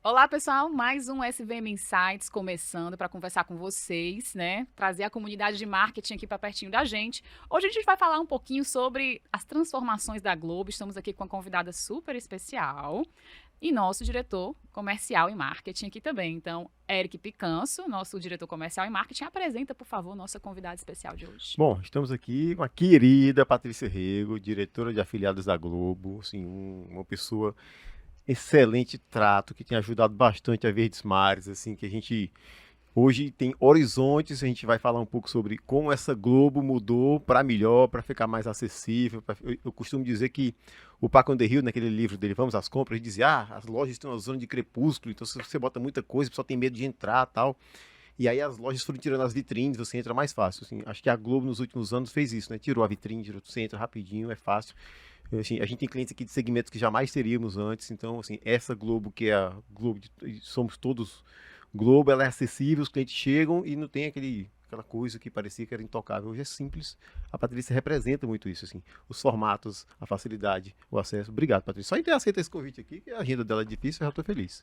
Olá, pessoal, mais um SVM Insights começando para conversar com vocês, né? Trazer a comunidade de marketing aqui para pertinho da gente. Hoje a gente vai falar um pouquinho sobre as transformações da Globo. Estamos aqui com uma convidada super especial e nosso diretor comercial e marketing aqui também. Então, Eric Picanso, nosso diretor comercial e marketing, apresenta, por favor, nossa convidada especial de hoje. Bom, estamos aqui com a querida Patrícia Rego, diretora de afiliados da Globo, assim, uma pessoa excelente trato, que tem ajudado bastante a Verdes Mares, assim, que a gente hoje tem horizontes, a gente vai falar um pouco sobre como essa Globo mudou para melhor, para ficar mais acessível. Eu costumo dizer que o Paco Underhill, naquele livro dele, Vamos às Compras, ele dizia, as lojas têm uma zona de crepúsculo, então se você bota muita coisa, o pessoal tem medo de entrar e tal. E aí as lojas foram tirando as vitrines, você entra mais fácil. Assim. Acho que a Globo nos últimos anos fez isso, né? Tirou a vitrine, você entra rapidinho, é fácil. Assim, a gente tem clientes aqui de segmentos que jamais teríamos antes, então assim, essa Globo que é a Globo, somos todos Globo, ela é acessível, os clientes chegam e não tem aquela coisa que parecia que era intocável. Hoje é simples. A Patrícia representa muito isso, assim, os formatos, a facilidade, o acesso. Obrigado, Patrícia. Só em ter aceito esse convite aqui, que a agenda dela é difícil, eu já estou feliz.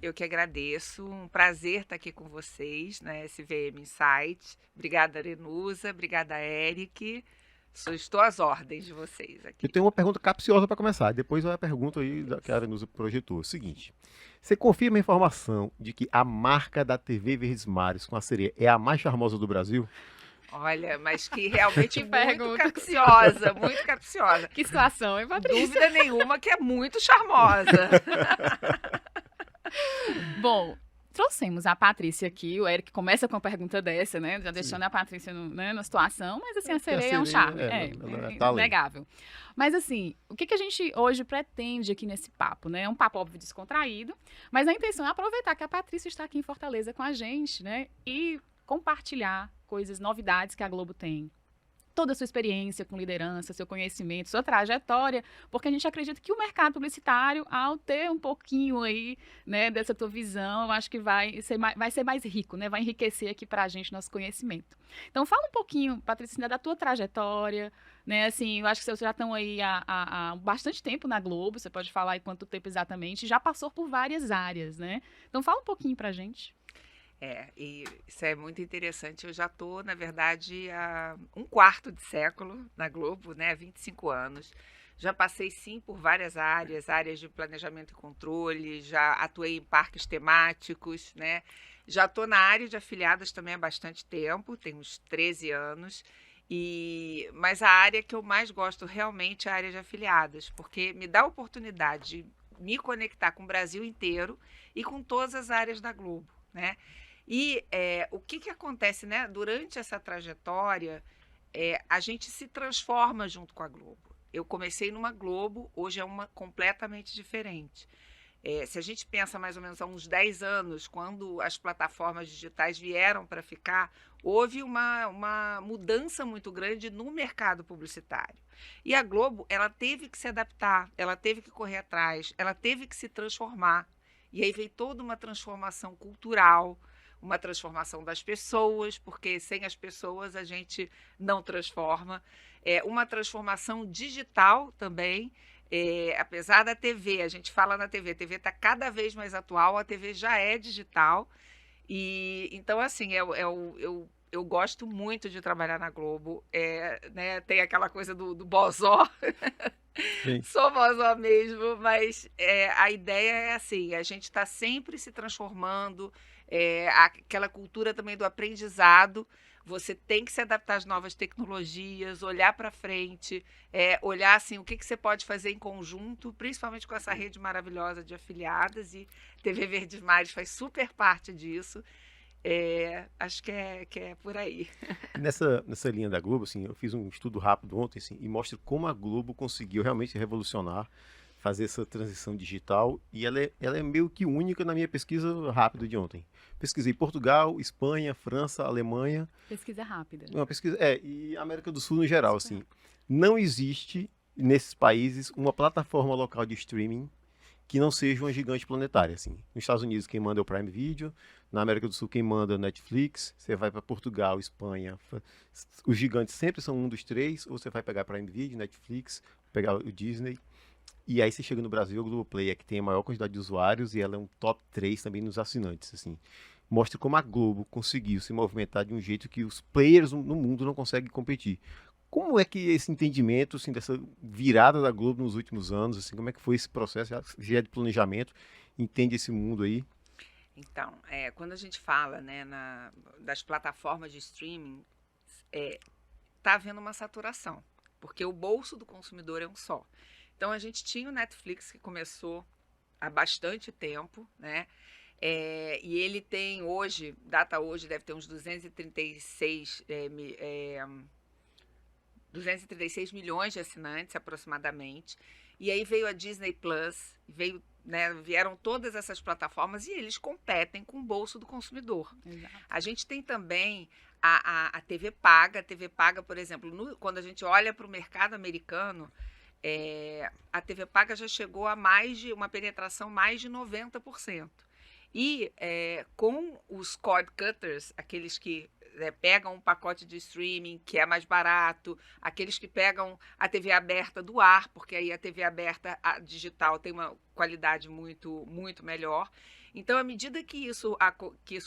Eu que agradeço, um prazer estar aqui com vocês na SVM Insight. Obrigada, Arenusa, obrigada, Eric. Estou às ordens de vocês Eu aqui. tenho uma pergunta capciosa para começar. Depois vai a pergunta aí que a Arenusa projetou. Seguinte: você confirma a informação de que a marca da TV Verdes Mares com a sereia é a mais charmosa do Brasil? Olha, mas que realmente Que pergunta. capciosa, muito capciosa. Que situação, hein, Patrícia? Dúvida nenhuma que é muito charmosa. Bom, trouxemos a Patrícia aqui, o Eric começa com uma pergunta dessa, né? Já Sim. deixando a Patrícia né, na situação, mas assim, a Porque a sereia é um sereia, charme, é ela é talento. inegável. Mas assim, o que a gente hoje pretende aqui nesse papo, né? É um papo óbvio descontraído, mas a intenção é aproveitar que a Patrícia está aqui em Fortaleza com a gente, né? E compartilhar coisas, novidades que a Globo tem, toda a sua experiência com liderança, seu conhecimento, sua trajetória, porque a gente acredita que o mercado publicitário, ao ter um pouquinho aí, né, dessa tua visão, eu acho que vai ser mais rico, né, vai enriquecer aqui para a gente nosso conhecimento. Então, fala um pouquinho, Patricinha, da tua trajetória, né, assim, eu acho que vocês já estão aí há bastante tempo na Globo, você pode falar aí quanto tempo exatamente, já passou por várias áreas, né? Então, fala um pouquinho para a gente. E isso é muito interessante. Eu já estou, na verdade, há um quarto de século na Globo, né? 25 anos. Já passei, sim, por várias áreas, áreas de planejamento e controle, já atuei em parques temáticos, né? Já estou na área de afiliadas também há bastante tempo, tem uns 13 anos. Mas a área que eu mais gosto realmente é a área de afiliadas, porque me dá a oportunidade de me conectar com o Brasil inteiro e com todas as áreas da Globo, né? O que acontece, né? Durante essa trajetória, a gente se transforma junto com a Globo. Eu comecei numa Globo, hoje é uma completamente diferente. Se a gente pensa mais ou menos há uns 10 anos, quando as plataformas digitais vieram para ficar, houve uma mudança muito grande no mercado publicitário. E a Globo, ela teve que se adaptar, ela teve que correr atrás, ela teve que se transformar. E aí veio toda uma transformação cultural, uma transformação das pessoas, porque sem as pessoas a gente não transforma. Uma transformação digital também. Apesar da TV, a gente fala na TV, a TV está cada vez mais atual, a TV já é digital. E então, assim, eu gosto muito de trabalhar na Globo. Né, tem aquela coisa do bozó, Sim. sou vozó mesmo, mas a ideia é assim, a gente está sempre se transformando, aquela cultura também do aprendizado, você tem que se adaptar às novas tecnologias, olhar para frente, olhar assim, o que você pode fazer em conjunto, principalmente com essa rede maravilhosa de afiliadas, e TV Verdes Mares faz super parte disso. Acho que é por aí. Nessa linha da Globo, assim, eu fiz um estudo rápido ontem, assim, e mostra como a Globo conseguiu realmente revolucionar, fazer essa transição digital, e ela é meio que única na minha pesquisa rápida de ontem. Pesquisei Portugal, Espanha, França, Alemanha, Pesquisa rápida. uma pesquisa, e América do Sul no geral, Super assim. rápida. Não existe nesses países uma plataforma local de streaming que não seja uma gigante planetária, assim. Nos Estados Unidos quem manda é o Prime Video, na América do Sul quem manda é o Netflix, você vai para Portugal, Espanha, os gigantes sempre são um dos três, ou você vai pegar Prime Video, Netflix, pegar o Disney. E aí você chega no Brasil, a Globoplay é que tem a maior quantidade de usuários e ela é um top 3 também nos assinantes, assim. Mostra como a Globo conseguiu se movimentar de um jeito que os players no mundo não conseguem competir. Como é que esse entendimento, assim, dessa virada da Globo nos últimos anos, assim, como é que foi esse processo, já é de planejamento, entende esse mundo aí? Então, quando a gente fala, né, das plataformas de streaming, está havendo uma saturação, porque o bolso do consumidor é um só. Então, a gente tinha o Netflix, que começou há bastante tempo, né? E ele tem hoje, data hoje, deve ter uns 236 milhões de assinantes aproximadamente. E aí veio a Disney Plus, vieram todas essas plataformas e eles competem com o bolso do consumidor. Exato. A gente tem também a TV paga. A TV paga, por exemplo, quando a gente olha para o mercado americano, a TV paga já chegou a uma penetração mais de 90%. E com os cord cutters, aqueles que pegam um pacote de streaming que é mais barato, aqueles que pegam a TV aberta do ar, porque aí a TV aberta digital tem uma qualidade muito, muito melhor. Então, à medida que isso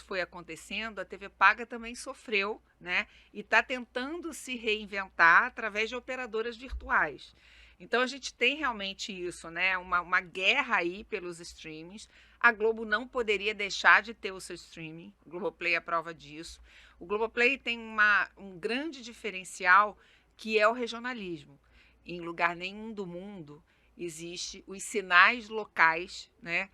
foi acontecendo, a TV paga também sofreu, né? E está tentando se reinventar através de operadoras virtuais. Então, a gente tem realmente isso, né? Uma guerra aí pelos streamings. A Globo não poderia deixar de ter o seu streaming. O Globoplay é a prova disso. O Globoplay tem um grande diferencial, que é o regionalismo. Em lugar nenhum do mundo existe os sinais locais, né,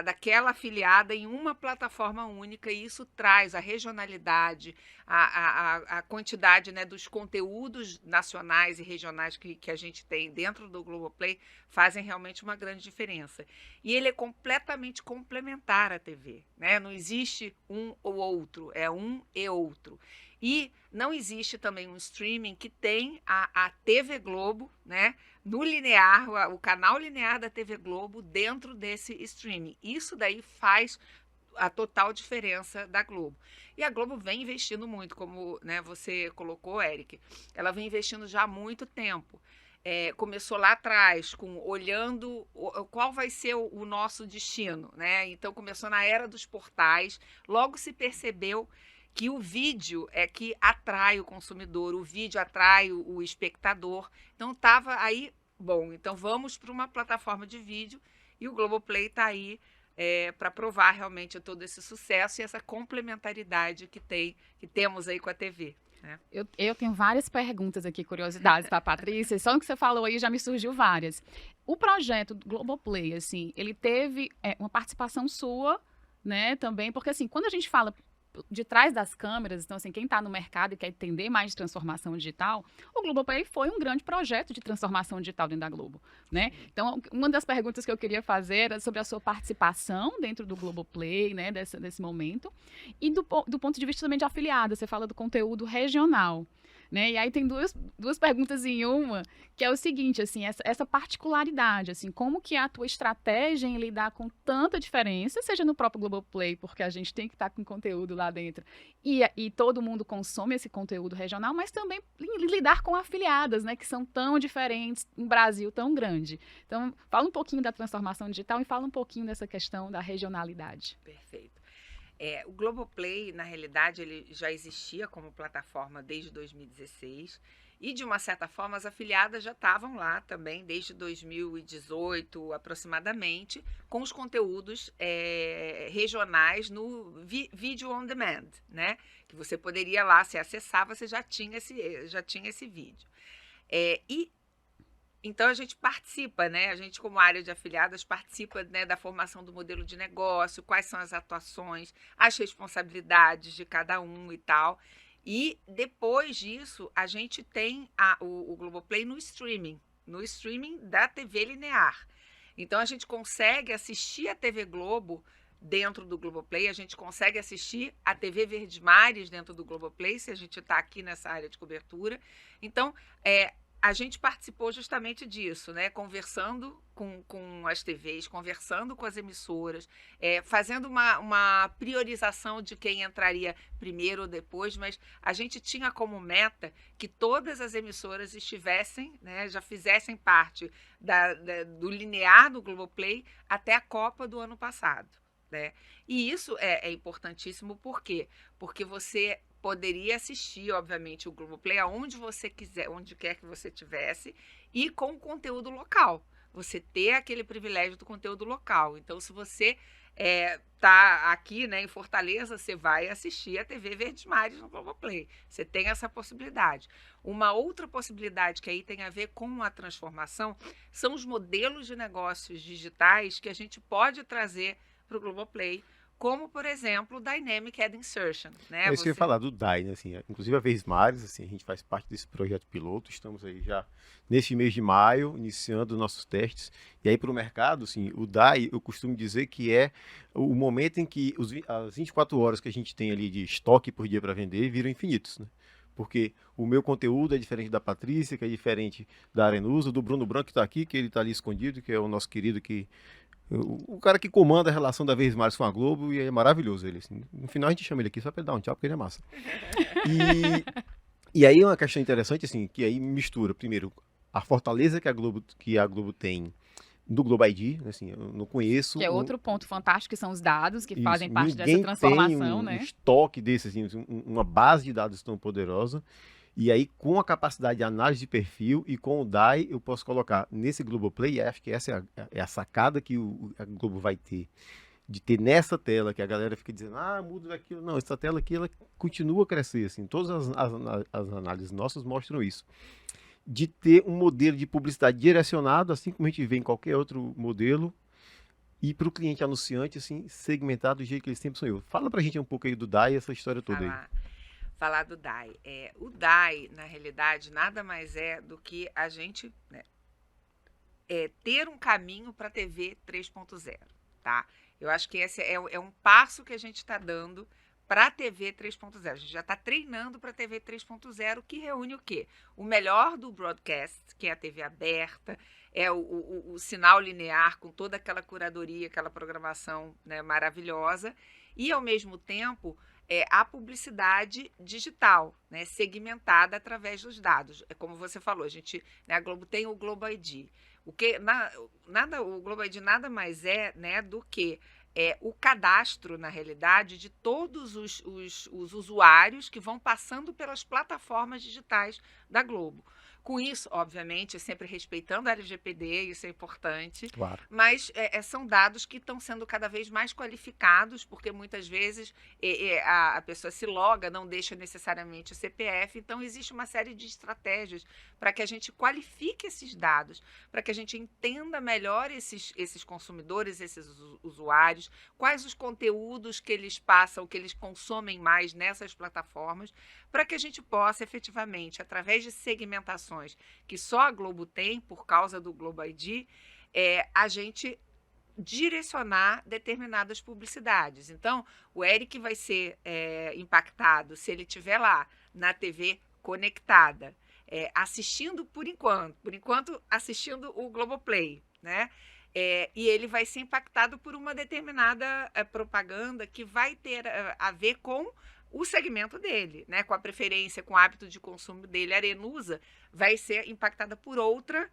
daquela afiliada em uma plataforma única, e isso traz a regionalidade, a quantidade, né, dos conteúdos nacionais e regionais que a gente tem dentro do Globoplay fazem realmente uma grande diferença. E ele é completamente complementar à TV, né? Não existe um ou outro, é um e outro. E não existe também um streaming que tem a TV Globo, né, no linear, o canal linear da TV Globo dentro desse streaming. Isso daí faz a total diferença da Globo. E a Globo vem investindo muito, como, né, você colocou, Eric. Ela vem investindo já há muito tempo. Começou lá atrás, olhando qual vai ser o nosso destino, né? Então começou na era dos portais, logo se percebeu que o vídeo é que atrai o consumidor, o vídeo atrai o espectador. Então estava aí, bom, então vamos para uma plataforma de vídeo, e o Globoplay está aí para provar realmente todo esse sucesso e essa complementaridade que temos aí com a TV. Né? Eu tenho várias perguntas aqui, curiosidades para a Patrícia, só no que você falou aí já me surgiu várias. O projeto do Globoplay, assim, ele teve uma participação sua, né, também, porque assim, quando a gente fala de trás das câmeras, então assim, quem está no mercado e quer entender mais de transformação digital, o Globoplay foi um grande projeto de transformação digital dentro da Globo, né? Então, uma das perguntas que eu queria fazer era sobre a sua participação dentro do Globoplay, né, desse momento, e do ponto de vista também de afiliada, você fala do conteúdo regional, né? E aí tem duas perguntas em uma, que é o seguinte, assim, essa particularidade, assim, como que é a tua estratégia em lidar com tanta diferença, seja no próprio Globoplay, porque a gente tem que estar com conteúdo lá dentro, e todo mundo consome esse conteúdo regional, mas também lidar com afiliadas, né, que são tão diferentes, um Brasil tão grande. Então, fala um pouquinho da transformação digital e fala um pouquinho dessa questão da regionalidade. Perfeito. O Globoplay, na realidade, ele já existia como plataforma desde 2016 e, de uma certa forma, as afiliadas já estavam lá também desde 2018, aproximadamente, com os conteúdos regionais no Video On Demand, né? Que você poderia lá, se acessar, você já tinha esse vídeo. Então, a gente participa, né? A gente, como área de afiliadas, participa, né, da formação do modelo de negócio, quais são as atuações, as responsabilidades de cada um e tal. E, depois disso, a gente tem o Globoplay no streaming da TV linear. Então, a gente consegue assistir a TV Globo dentro do Globoplay, a gente consegue assistir a TV Verdes Mares dentro do Globoplay, se a gente está aqui nessa área de cobertura. Então, a gente participou justamente disso, né? Conversando com as TVs, conversando com as emissoras, fazendo uma priorização de quem entraria primeiro ou depois, mas a gente tinha como meta que todas as emissoras estivessem, né, já fizessem parte do linear do Globoplay até a Copa do ano passado, né? E isso é importantíssimo, por quê? Porque você poderia assistir, obviamente, o Globoplay aonde você quiser, onde quer que você tivesse, e com conteúdo local. Você ter aquele privilégio do conteúdo local. Então, se você tá aqui, né, em Fortaleza, você vai assistir a TV Verdes Mares no Globoplay. Você tem essa possibilidade. Uma outra possibilidade que aí tem a ver com a transformação são os modelos de negócios digitais que a gente pode trazer para o Globoplay, como, por exemplo, o Dynamic Ad Insertion, né? É isso que eu ia falar do DAI, né? Assim, inclusive a Verdes Mares, assim, a gente faz parte desse projeto piloto, estamos aí já neste mês de maio, iniciando nossos testes, e aí para o mercado, assim, o DAI, eu costumo dizer que é o momento em que as 24 horas que a gente tem ali de estoque por dia para vender viram infinitos, né? Porque o meu conteúdo é diferente da Patrícia, que é diferente da Arenusa, do Bruno Branco que está aqui, que ele está ali escondido, que é o nosso querido que o cara que comanda a relação da Verdes Mares com a Globo, e é maravilhoso ele. Assim. No final a gente chama ele aqui só para ele dar um tchau, porque ele é massa. E aí uma questão interessante, assim, que aí mistura, primeiro, a fortaleza que a Globo tem do Globo ID, assim, eu não conheço. Que é outro ponto fantástico, que são os dados que fazem parte dessa Ninguém transformação, tem né? um estoque desse, assim, uma base de dados tão poderosa. E aí, com a capacidade de análise de perfil e com o DAI, eu posso colocar nesse Globoplay, e acho que essa é a sacada que a Globo vai ter, de ter nessa tela, que a galera fica dizendo, muda daquilo. Não, essa tela aqui, ela continua a crescer, assim, todas as análises nossas mostram isso. De ter um modelo de publicidade direcionado, assim como a gente vê em qualquer outro modelo, e para o cliente anunciante, assim, segmentado do jeito que ele sempre sonhou. Fala pra gente um pouco aí do DAI e essa história toda aí. Falar do DAI. O DAI, na realidade, nada mais é do que a gente, né, ter um caminho para a TV 3.0, tá? Eu acho que esse é um passo que a gente está dando para a TV 3.0. A gente já está treinando para a TV 3.0, que reúne o quê? O melhor do broadcast, que é a TV aberta, é o sinal linear com toda aquela curadoria, aquela programação, né, maravilhosa, e, ao mesmo tempo, a publicidade digital, né, segmentada através dos dados. É como você falou, né, a Globo tem o Globo ID. O Globo ID nada mais é, né, do que o cadastro, na realidade, de todos os usuários que vão passando pelas plataformas digitais da Globo. Com isso, obviamente, sempre respeitando a LGPD, isso é importante, Claro. mas são dados que estão sendo cada vez mais qualificados, porque muitas vezes a pessoa se loga, não deixa necessariamente o CPF, então existe uma série de estratégias para que a gente qualifique esses dados, para que a gente entenda melhor esses consumidores, esses usuários, quais os conteúdos que eles passam, que eles consomem mais nessas plataformas, para que a gente possa efetivamente, através de segmentações que só a Globo tem por causa do Globo ID, a gente direcionar determinadas publicidades. Então, o Eric vai ser impactado se ele estiver lá na TV conectada, assistindo por enquanto assistindo o Globoplay, né? E ele vai ser impactado por uma determinada propaganda que vai ter a ver com o segmento dele, né? Com a preferência, com o hábito de consumo dele. A Arenusa vai ser impactada por outra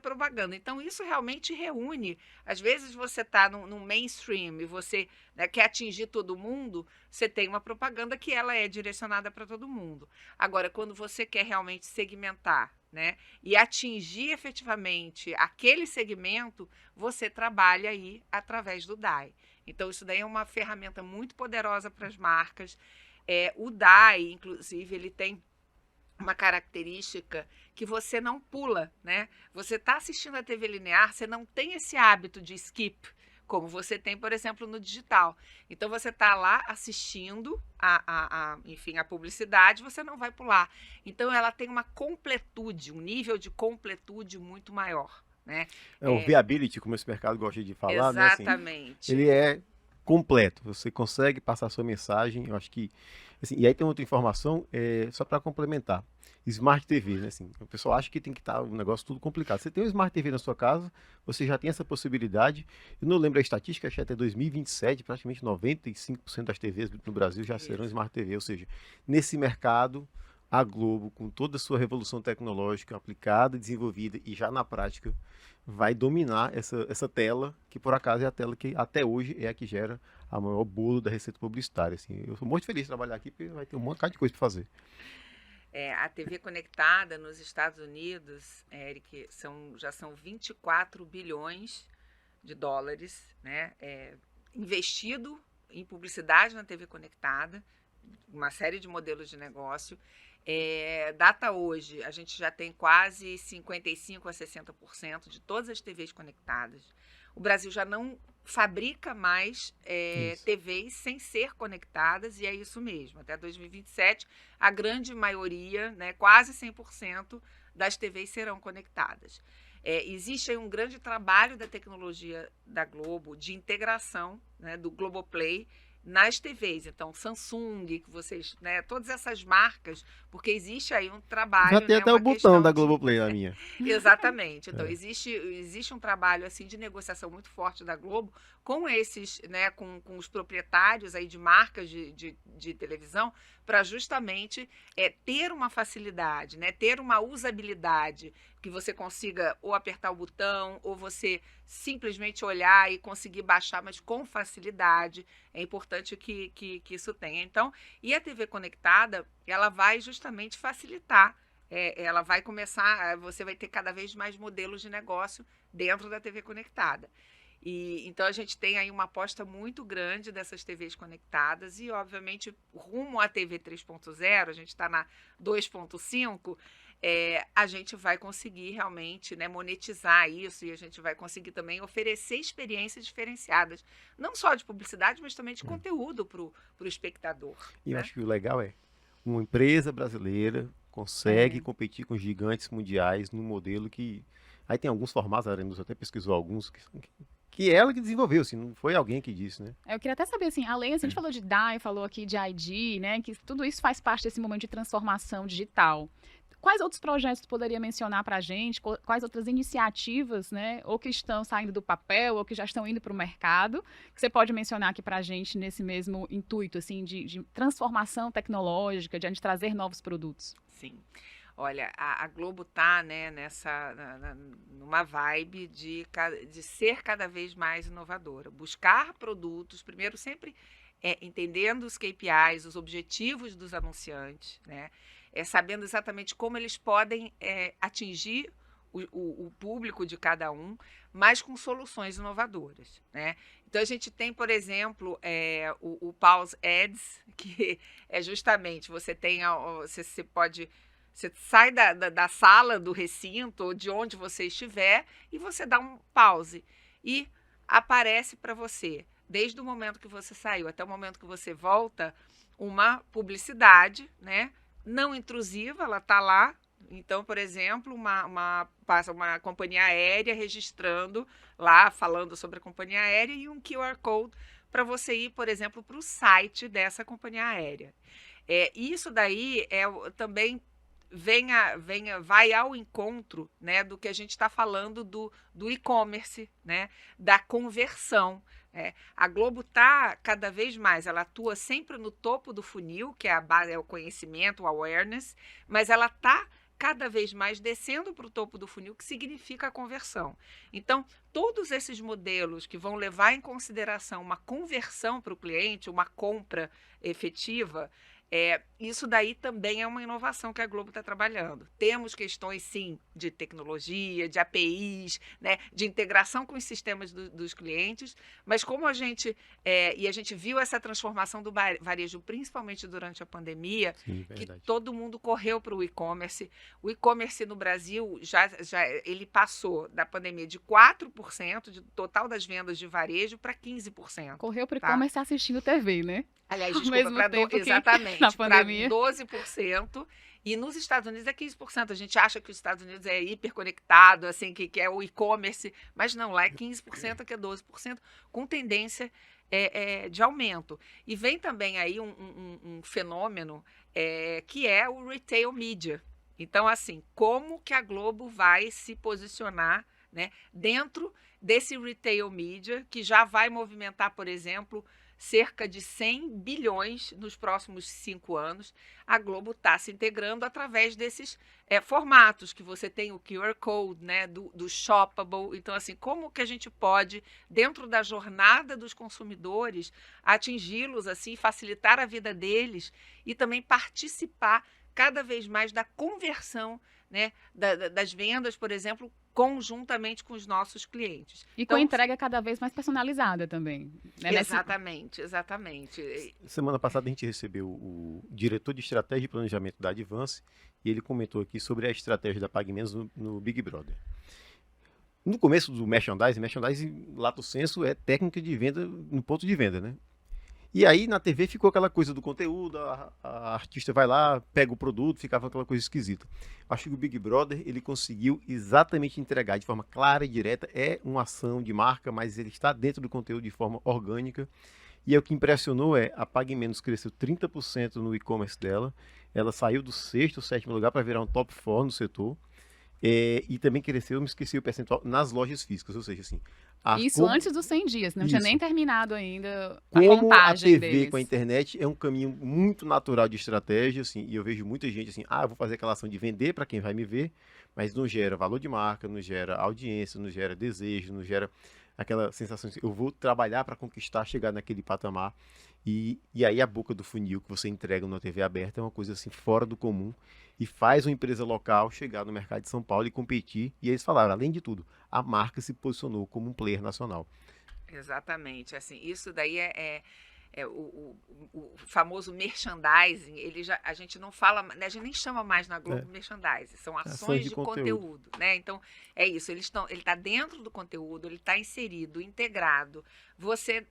propaganda. Então, isso realmente reúne. Às vezes você está no mainstream e você, né, quer atingir todo mundo, você tem uma propaganda que ela é direcionada para todo mundo. Agora, quando você quer realmente segmentar, né, e atingir efetivamente aquele segmento, você trabalha aí através do DAI. Então, isso daí é uma ferramenta muito poderosa para as marcas. O DAI, inclusive, ele tem uma característica que você não pula, né? Você está assistindo a TV linear, você não tem esse hábito de skip, como você tem, por exemplo, no digital. Então, você está lá assistindo enfim, a publicidade, você não vai pular. Então, ela tem uma completude, um nível de completude muito maior, né? O viability, como esse mercado gosta de falar, exatamente. Né? Assim, ele é completo. Você consegue passar a sua mensagem, eu acho que... Assim, e aí tem outra informação, só para complementar. Smart TV, né? Assim, o pessoal acha que tem que estar um negócio tudo complicado. Você tem um Smart TV na sua casa, você já tem essa possibilidade. Eu não lembro a estatística, acho que até 2027, praticamente 95% das TVs no Brasil já serão Smart TV. Ou seja, nesse mercado, a Globo, com toda a sua revolução tecnológica aplicada, desenvolvida e já na prática, vai dominar essa tela, que por acaso é a tela que até hoje é a que gera a maior bolo da receita publicitária. Assim, eu sou muito feliz de trabalhar aqui, porque vai ter um monte de coisa para fazer. A TV conectada nos Estados Unidos, Eric, já são 24 bilhões de dólares, né, investido em publicidade na TV conectada, uma série de modelos de negócio. Data hoje, a gente já tem quase 55% a 60% de todas as TVs conectadas. O Brasil já não fabrica mais TVs sem ser conectadas, e é isso mesmo. Até 2027, a grande maioria, né, quase 100% das TVs serão conectadas. Existe aí um grande trabalho da tecnologia da Globo de integração, né, do Globoplay nas TVs. Então, Samsung, que vocês, né, todas essas marcas, porque existe aí um trabalho... Já tem, né, até o botão da Globoplay na minha. Exatamente. Então, existe um trabalho assim de negociação muito forte da Globo com esses, né, com os proprietários aí de marcas de televisão, para justamente ter uma facilidade, né, ter uma usabilidade, que você consiga ou apertar o botão, ou você simplesmente olhar e conseguir baixar, mas com facilidade. É importante que isso tenha. Então, e a TV conectada, ela vai justamente facilitar. Ela vai começar, você vai ter cada vez mais modelos de negócio dentro da TV conectada. Então, a gente tem aí uma aposta muito grande dessas TVs conectadas e, obviamente, rumo à TV 3.0, a gente está na 2.5, a gente vai conseguir realmente, né, monetizar isso, e a gente vai conseguir também oferecer experiências diferenciadas, não só de publicidade, mas também de conteúdo para o espectador. E eu né? acho que o legal uma empresa brasileira consegue competir com gigantes mundiais num modelo que... Aí tem alguns formatos, a Arenos até pesquisou alguns, que ela que desenvolveu, assim, não foi alguém que disse, né? Eu queria até saber, assim, além, assim, a gente falou de DAI, falou aqui de ID, né, que tudo isso faz parte desse momento de transformação digital. Quais outros projetos tu poderia mencionar para a gente? Quais outras iniciativas, né, ou que estão saindo do papel, ou que já estão indo para o mercado, que você pode mencionar aqui para a gente nesse mesmo intuito, assim, de transformação tecnológica, de a gente trazer novos produtos? Sim. Olha, a Globo está, né, numa vibe de ser cada vez mais inovadora. Buscar produtos, primeiro sempre entendendo os KPIs, os objetivos dos anunciantes, né, sabendo exatamente como eles podem atingir o público de cada um, mas com soluções inovadoras, né? Então, a gente tem, por exemplo, o Pause Ads, que é justamente, você pode... Você sai da sala, do recinto, ou de onde você estiver, e você dá um pause. E aparece para você, desde o momento que você saiu até o momento que você volta, uma publicidade, né, não intrusiva, ela está lá. Então, por exemplo, passa uma companhia aérea registrando lá, falando sobre a companhia aérea, e um QR Code para você ir, por exemplo, para o site dessa companhia aérea. Isso daí também vai ao encontro, né, do que a gente está falando do e-commerce, né, da conversão. A Globo está cada vez mais, ela atua sempre no topo do funil, que é a base, é o conhecimento, o awareness, mas ela está cada vez mais descendo para o topo do funil, que significa a conversão. Então, todos esses modelos que vão levar em consideração uma conversão para o cliente, uma compra efetiva, isso daí também é uma inovação que a Globo está trabalhando. Temos questões, sim, de tecnologia, de APIs, né, de integração com os sistemas dos clientes, mas como a gente viu essa transformação do varejo, principalmente durante a pandemia, Sim, que todo mundo correu para o e-commerce. O e-commerce no Brasil, ele passou da pandemia de 4% de total das vendas de varejo para 15%. Correu para o e-commerce assistindo TV, né? Aliás, desculpa, exatamente, para 12%, e nos Estados Unidos é 15%. A gente acha que os Estados Unidos é hiperconectado, assim, que é o e-commerce, mas não, lá é 15%, aqui é 12%, com tendência de aumento. E vem também aí um fenômeno que é o retail media. Então, assim, como que a Globo vai se posicionar, né, dentro desse retail media, que já vai movimentar, por exemplo, cerca de 100 bilhões nos próximos 5 anos. A Globo está se integrando através desses formatos, que você tem o QR Code, né, do shoppable. Então, assim, como que a gente pode, dentro da jornada dos consumidores, atingi-los, assim, facilitar a vida deles e também participar cada vez mais da conversão, né, das vendas, por exemplo, conjuntamente com os nossos clientes. E com a entrega cada vez mais personalizada também. Né? Exatamente, exatamente. Semana passada a gente recebeu o diretor de estratégia e planejamento da Advance e ele comentou aqui sobre a estratégia da PagMenos no Big Brother. No começo do merchandising, lato sensu, é técnica de venda no ponto de venda, né? E aí na TV ficou aquela coisa do conteúdo, a artista vai lá, pega o produto, ficava aquela coisa esquisita. Acho que o Big Brother, ele conseguiu exatamente entregar de forma clara e direta, é uma ação de marca, mas ele está dentro do conteúdo de forma orgânica. E o que impressionou a PagMenos cresceu 30% no e-commerce dela, ela saiu do 6º, 7º lugar para virar um top 4 no setor. E também cresceu, me esqueci o percentual, nas lojas físicas, ou seja, assim... Isso antes dos 100 dias, não tinha nem terminado ainda a como contagem a TV deles. com a internet é um caminho muito natural de estratégia, assim, e eu vejo muita gente assim, eu vou fazer aquela ação de vender para quem vai me ver, mas não gera valor de marca, não gera audiência, não gera desejo, não gera aquela sensação de eu vou trabalhar para conquistar, chegar naquele patamar. E aí a boca do funil que você entrega na TV aberta é uma coisa assim fora do comum e faz uma empresa local chegar no mercado de São Paulo e competir. E eles falaram, além de tudo, a marca se posicionou como um player nacional. Exatamente, assim, isso daí o famoso merchandising, a gente não fala, né, a gente nem chama mais na Globo merchandising, são ações de conteúdo, né? Então, é isso, ele está dentro do conteúdo, ele está inserido, integrado. Você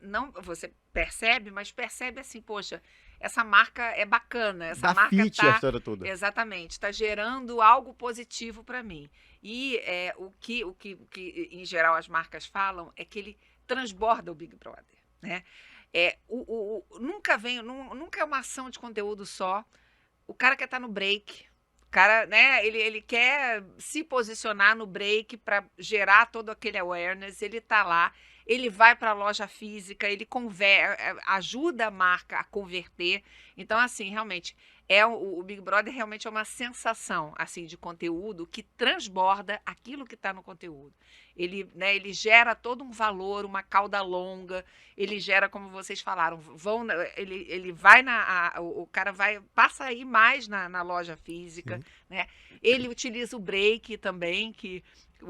percebe, mas percebe assim, poxa, essa marca é bacana, essa marca a história toda. Exatamente, está gerando algo positivo para mim. E o que em geral as marcas falam é que ele transborda o Big Brother, né? Nunca é uma ação de conteúdo só. O cara quer estar no break, o cara, né, ele quer se posicionar no break para gerar todo aquele awareness, ele está lá, ele vai para a loja física, ele ajuda a marca a converter. Então, assim, realmente, o Big Brother realmente é uma sensação assim, de conteúdo que transborda aquilo que está no conteúdo. Ele gera todo um valor, uma cauda longa, ele gera, como vocês falaram, ele vai o cara passa a ir mais na loja física, né? Ele utiliza o break também, que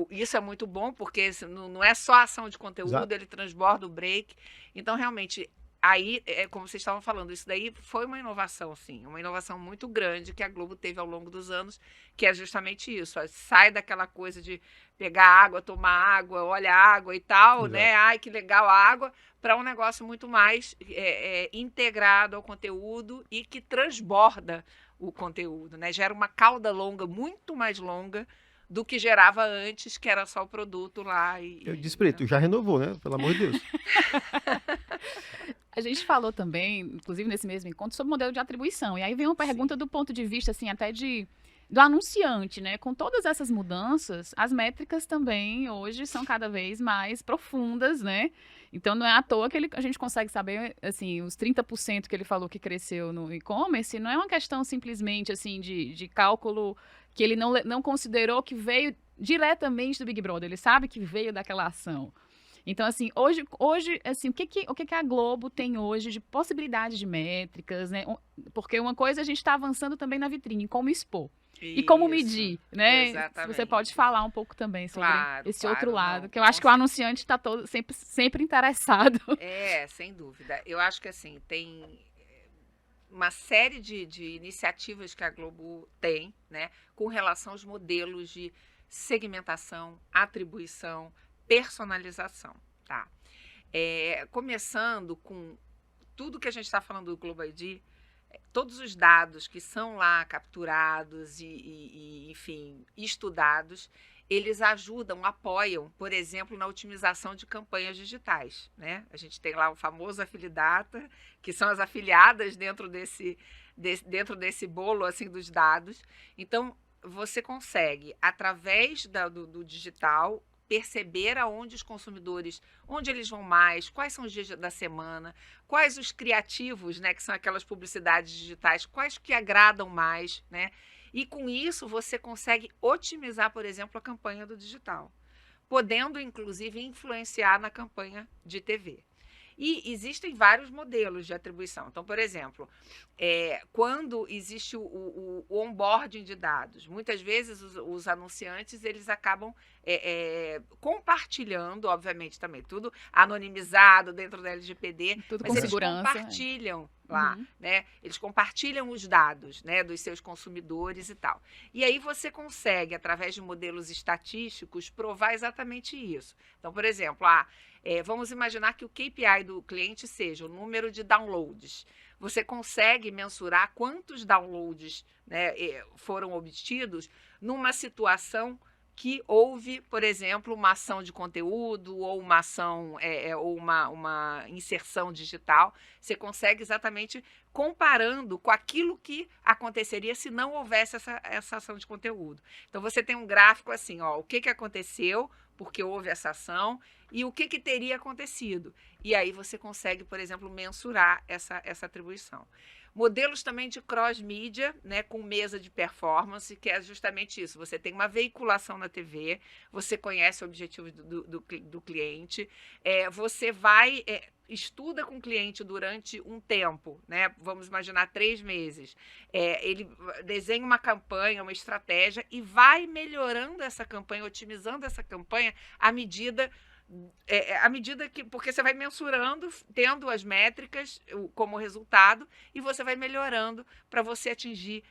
isso é muito bom, porque não é só ação de conteúdo, exato, ele transborda o break. Então, realmente, aí, como vocês estavam falando, isso daí foi uma inovação, sim, uma inovação muito grande que a Globo teve ao longo dos anos, que é justamente isso, sai daquela coisa de pegar água, tomar água, olha a água e tal, exato, né? Ai, que legal a água, para um negócio muito mais integrado ao conteúdo e que transborda o conteúdo, né? Gera uma cauda longa, muito mais longa, do que gerava antes, que era só o produto lá. Eu disse pra ele, tu já renovou, né? Pelo amor de Deus. A gente falou também, inclusive nesse mesmo encontro, sobre o modelo de atribuição. E aí vem uma pergunta do ponto de vista, assim, até do anunciante, né? Com todas essas mudanças, as métricas também hoje são cada vez mais profundas, né? Então não é à toa que a gente consegue saber, assim, os 30% que ele falou que cresceu no e-commerce, não é uma questão simplesmente, assim, de cálculo que ele não considerou que veio diretamente do Big Brother, ele sabe que veio daquela ação. Então, assim, hoje assim, o que a Globo tem hoje de possibilidade de métricas, né? Porque uma coisa a gente está avançando também na vitrine, como expor. Isso, e como medir, né? Exatamente. Você pode falar um pouco também sobre esse outro lado, que eu acho que o anunciante está sempre interessado. Sem dúvida. Eu acho que, assim, tem uma série de iniciativas que a Globo tem, né, com relação aos modelos de segmentação, atribuição, personalização, tá? Começando com tudo que a gente está falando do Globo ID, todos os dados que são lá capturados e enfim, estudados, eles ajudam, apoiam, por exemplo, na otimização de campanhas digitais, né? A gente tem lá o famoso Afilidata, que são as afiliadas dentro desse bolo assim dos dados. Então, você consegue, através do digital, perceber aonde os consumidores, onde eles vão mais, quais são os dias da semana, quais os criativos, né, que são aquelas publicidades digitais, quais que agradam mais, né? E com isso você consegue otimizar, por exemplo, a campanha do digital, podendo inclusive influenciar na campanha de TV. E existem vários modelos de atribuição. Então, por exemplo, quando existe o onboarding de dados, muitas vezes os anunciantes eles acabam compartilhando, obviamente também tudo anonimizado dentro da LGPD, Tudo mas com eles segurança. compartilham lá, Uhum. né? Eles compartilham os dados, né, dos seus consumidores e tal. E aí você consegue, através de modelos estatísticos, provar exatamente isso. Então, por exemplo, vamos imaginar que o KPI do cliente seja o número de downloads. Você consegue mensurar quantos downloads, né, foram obtidos numa situação que houve, por exemplo, uma ação de conteúdo ou uma ação ou uma inserção digital. Você consegue exatamente comparando com aquilo que aconteceria se não houvesse essa ação de conteúdo. Então, você tem um gráfico assim, o que aconteceu porque houve essa ação e o que teria acontecido. E aí você consegue, por exemplo, mensurar essa atribuição. Modelos também de cross-mídia, né, com mesa de performance, que é justamente isso. Você tem uma veiculação na TV, você conhece o objetivo do cliente, você vai... estuda com o cliente durante um tempo, né? Vamos imaginar 3 meses. Ele desenha uma campanha, uma estratégia e vai melhorando essa campanha, otimizando essa campanha à medida que, porque você vai mensurando, tendo as métricas como resultado, e você vai melhorando para você atingir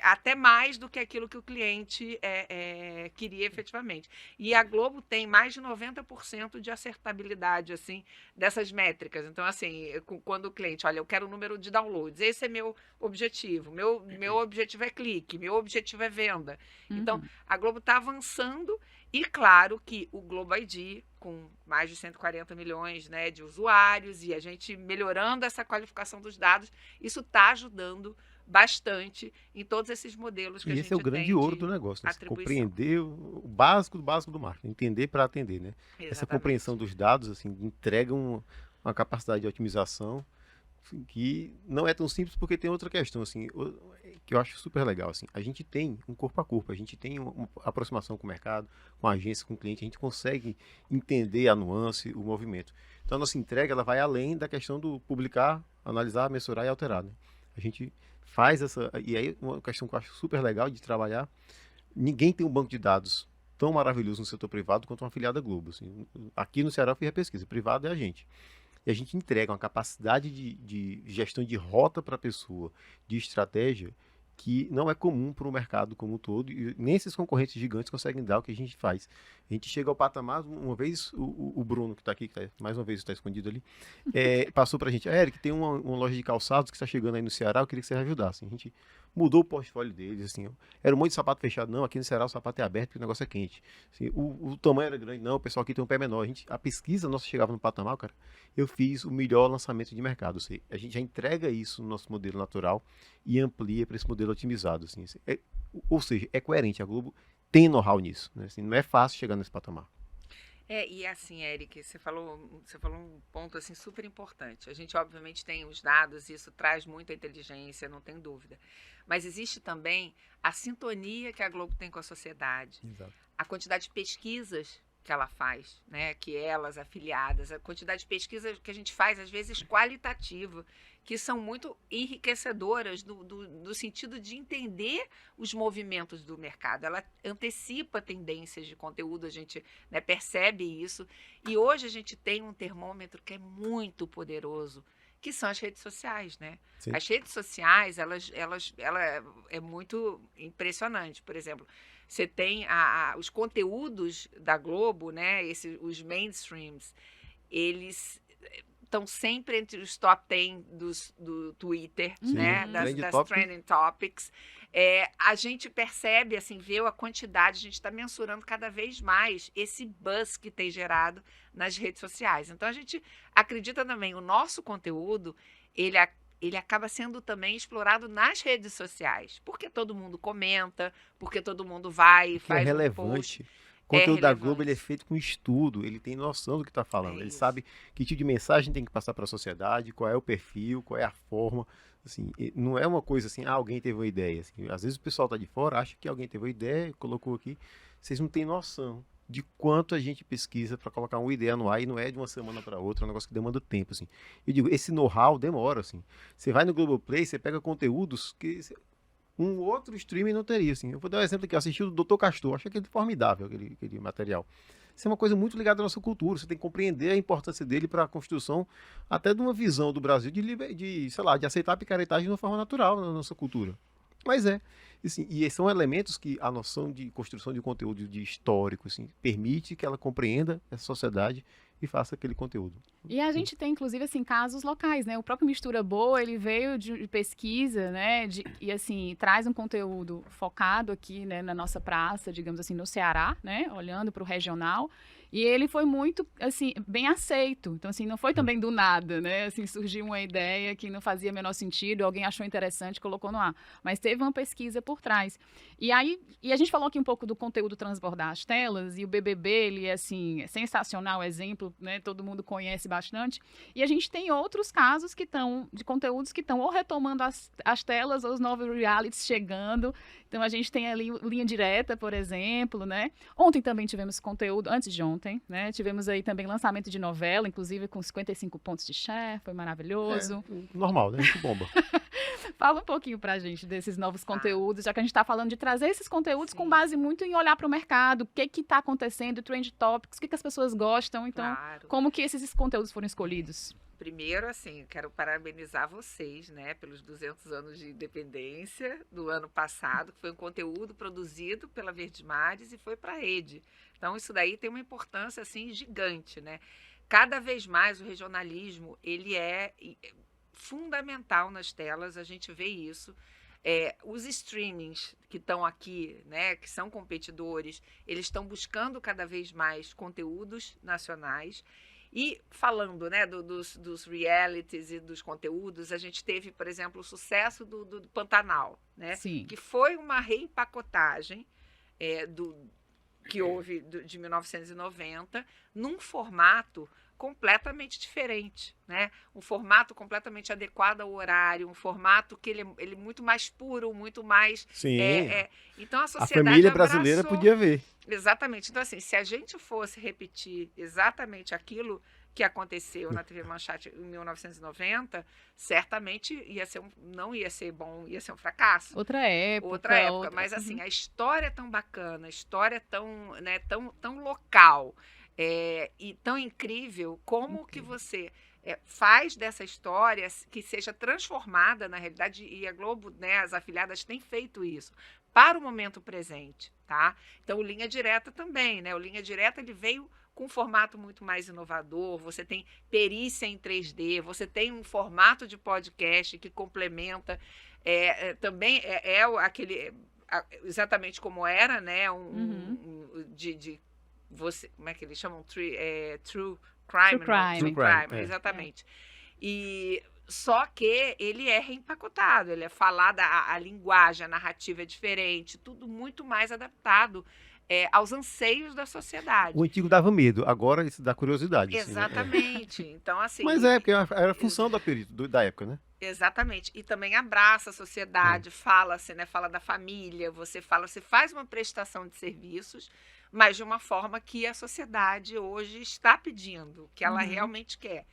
até mais do que aquilo que o cliente queria efetivamente. E a Globo tem mais de 90% de acertabilidade assim, dessas métricas. Então, assim, quando o cliente, olha, eu quero o número de downloads, esse é meu objetivo, meu objetivo é clique, meu objetivo é venda. Então, a Globo está avançando. E claro que o Globo ID, com mais de 140 milhões, né, de usuários, e a gente melhorando essa qualificação dos dados, isso está ajudando bastante em todos esses modelos que a E gente esse é o tem grande ouro de do negócio, né? Você atribuição. compreender o básico do marketing, entender para atender, né? Essa Exatamente. compreensão dos dados, assim, entrega uma capacidade de otimização assim, que não é tão simples porque tem outra questão, assim, que eu acho super legal, assim. A gente tem um corpo a corpo, a gente tem uma aproximação com o mercado, com a agência, com o cliente, a gente consegue entender a nuance, o movimento. Então, a nossa entrega, ela vai além da questão do publicar, analisar, mensurar e alterar, né? A gente faz essa... E aí, uma questão que eu acho super legal de trabalhar, ninguém tem um banco de dados tão maravilhoso no setor privado quanto uma afiliada Globo. Assim. Aqui no Ceará eu fiz a pesquisa, privado é a gente. E a gente entrega uma capacidade de gestão de rota para a pessoa, de estratégia, que não é comum para o mercado como um todo, e nem esses concorrentes gigantes conseguem dar o que a gente faz. A gente chega ao patamar, uma vez o Bruno, que está aqui, mais uma vez está escondido ali, passou para a gente, Eric, tem uma loja de calçados que está chegando aí no Ceará, eu queria que você ajudasse. A gente mudou o portfólio deles, assim, era um monte de sapato fechado, não, aqui no Ceará o sapato é aberto porque o negócio é quente. Assim, o tamanho era grande, não, o pessoal aqui tem um pé menor. A pesquisa nossa chegava no patamar, cara, eu fiz o melhor lançamento de mercado. Ou seja, a gente já entrega isso no nosso modelo natural e amplia para esse modelo otimizado. Assim, ou seja, é coerente. A Globo tem know-how nisso. Né? Assim, não é fácil chegar nesse patamar. E assim, Eric, você falou um ponto assim super importante. A gente obviamente tem os dados, isso traz muita inteligência, não tem dúvida. Mas existe também a sintonia que a Globo tem com a sociedade. Exato. A quantidade de pesquisas que ela faz, né, que elas afiliadas, a quantidade de pesquisas que a gente faz, às vezes qualitativa, que são muito enriquecedoras no sentido de entender os movimentos do mercado. Ela antecipa tendências de conteúdo, a gente, né, percebe isso. E hoje a gente tem um termômetro que é muito poderoso, que são as redes sociais, né? Sim. As redes sociais, ela é muito impressionante. Por exemplo, você tem os conteúdos da Globo, né? Os mainstreams, eles estão sempre entre os top 10 do Twitter, Sim, né? Das Trend Topic. trending topics. a gente percebe, assim, vê a quantidade, a gente está mensurando cada vez mais esse buzz que tem gerado nas redes sociais. Então, a gente acredita também, o nosso conteúdo, ele acaba sendo também explorado nas redes sociais, porque todo mundo comenta, porque todo mundo vai e Que é faz um post. relevante. O conteúdo da Globo ele é relevante. feito com estudo, ele tem noção do que está falando, É ele isso. sabe que tipo de mensagem tem que passar para a sociedade, qual é o perfil, qual é a forma. Assim, não é uma coisa assim, alguém teve uma ideia. Assim, às vezes o pessoal está de fora, acha que alguém teve uma ideia, colocou aqui. Vocês não têm noção de quanto a gente pesquisa para colocar uma ideia no ar e não é de uma semana para outra, é um negócio que demanda tempo. Assim. Eu digo, esse know-how demora. Assim. Você vai no Globoplay, você pega conteúdos que um outro streaming não teria, assim. Eu vou dar um exemplo aqui, eu assisti o Dr. Castor, achei aquele formidável, aquele material. Isso é uma coisa muito ligada à nossa cultura, você tem que compreender a importância dele para a construção até de uma visão do Brasil sei lá, de aceitar a picaretagem de uma forma natural na nossa cultura. Mas assim, e são elementos que a noção de construção de conteúdo de histórico, assim, permite que ela compreenda essa sociedade e faça aquele conteúdo. E a gente tem, inclusive, assim, casos locais, né? O próprio Mistura Boa, ele veio de pesquisa, né? E, assim, traz um conteúdo focado aqui, né, na nossa praça, digamos assim, no Ceará, né? Olhando para o regional. E ele foi muito, assim, bem aceito. Então, assim, não foi também do nada, né? Assim, surgiu uma ideia que não fazia o menor sentido, alguém achou interessante, colocou no ar. Mas teve uma pesquisa por trás. E aí, a gente falou aqui um pouco do conteúdo transbordar as telas, e o BBB, ele é, assim, sensacional exemplo, né? Todo mundo conhece bastante. E a gente tem outros casos de conteúdos que estão ou retomando as telas, ou os novos realities chegando. Então, a gente tem ali Linha Direta, por exemplo, né? Ontem também tivemos conteúdo, antes de ontem, né? Tivemos aí também lançamento de novela, inclusive com 55 pontos de share, foi maravilhoso. Normal, né? Muito bomba. Fala um pouquinho pra gente desses novos Tá. conteúdos, já que a gente está falando de trazer esses conteúdos com Sim. base muito em olhar para o mercado, o que está acontecendo, trend topics, o que as pessoas gostam. Então, Claro. como que esses conteúdos foram escolhidos? Primeiro, assim, quero parabenizar vocês, né, pelos 200 anos de independência do ano passado, que foi um conteúdo produzido pela Verdes Mares e foi para a rede. Então, isso daí tem uma importância, assim, gigante, né? Cada vez mais o regionalismo, ele é fundamental nas telas, a gente vê isso. Os streamings que estão aqui, né, que são competidores, eles estão buscando cada vez mais conteúdos nacionais. E falando, né, dos realities e dos conteúdos, a gente teve, por exemplo, o sucesso do Pantanal, né, Sim. que foi uma reempacotagem que houve de 1990 num formato completamente diferente, né? Um formato completamente adequado ao horário, um formato que ele é muito mais puro, muito mais... Sim. Então a A sociedade família brasileira abraçou. podia ver. Exatamente. Então, assim, se a gente fosse repetir exatamente aquilo que aconteceu na TV Manchete em 1990, certamente não ia ser bom, ia ser um fracasso. Outra época. Outra época. Mas, assim, a história é tão bacana, a história é tão, né, tão local e tão incrível, como que você faz dessa história que seja transformada na realidade, e a Globo, né, as afiliadas têm feito isso, para o momento presente, tá? Então, o Linha Direta também, né? O Linha Direta, ele veio com um formato muito mais inovador, você tem perícia em 3D, você tem um formato de podcast que complementa, também aquele, exatamente como era, né? Você, como é que eles chamam? True crime. True crime, exatamente. E só que ele é reempacotado, ele é falado, a linguagem, a narrativa é diferente, tudo muito mais adaptado aos anseios da sociedade. O antigo dava medo, agora isso dá curiosidade. Exatamente. Assim, né? Então, assim. Mas porque era a função da época, né? Exatamente. E também abraça a sociedade, fala-se, né? Fala da família, você faz uma prestação de serviços, mas de uma forma que a sociedade hoje está pedindo, que ela realmente quer.